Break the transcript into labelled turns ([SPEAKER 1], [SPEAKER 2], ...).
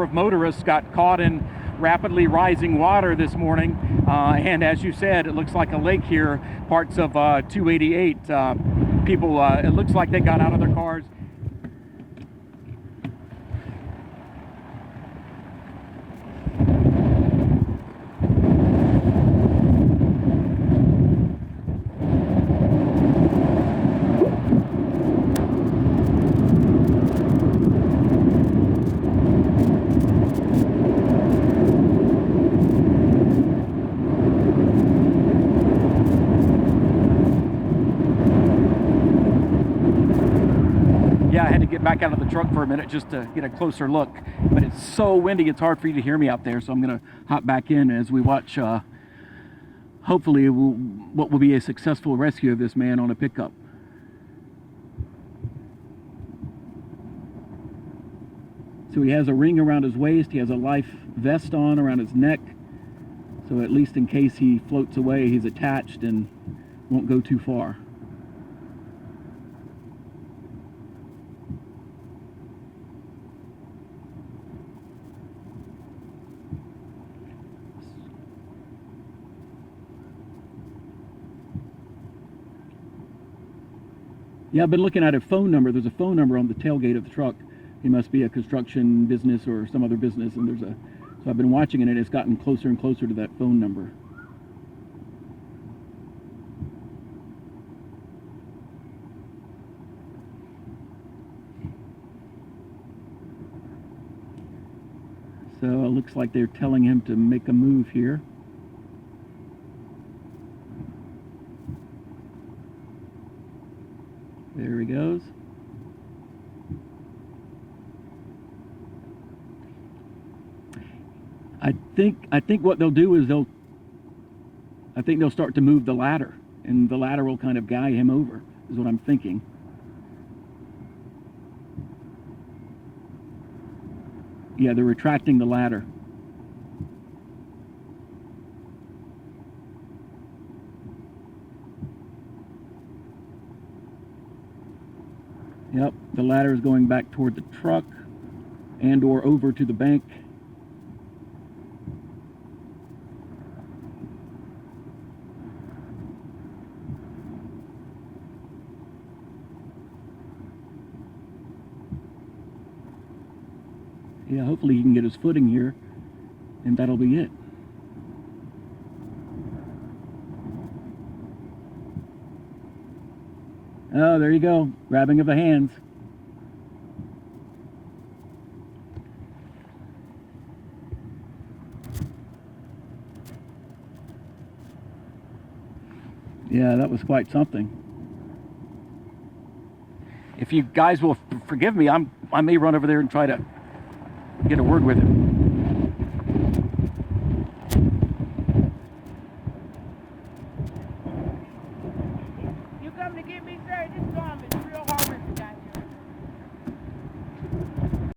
[SPEAKER 1] of motorists got caught in rapidly rising water this morning, and as you said, it looks like a lake here, parts of 288. People, it looks like they got out of their cars. Yeah, I had to get back out of the truck for a minute just to get a closer look. But it's so windy, it's hard for you to hear me out there. So I'm going to hop back in as we watch, hopefully, what will be a successful rescue of this man on a pickup. So he has a ring around his waist. He has a life vest on around his neck. So at least in case he floats away, he's attached and won't go too far. Yeah, I've been looking at a phone number. There's a phone number on the tailgate of the truck. It must be a construction business or some other business, and there's a. So I've been watching it, and it's gotten closer and closer to that phone number. So it looks like they're telling him to make a move here. There he goes. I think what they'll do is they'll start to move the ladder, and the ladder will kind of guy him over, is what I'm thinking. Yeah, they're retracting the ladder. Yep, the ladder is going back toward the truck and or over to the bank. Yeah, hopefully he can get his footing here, and that'll be it. Oh, there you go. Grabbing of the hands. Yeah, that was quite something. If you guys will forgive me, I may run over there and try to get a word with him.
[SPEAKER 2] You come to get me, sir? This storm is real hard.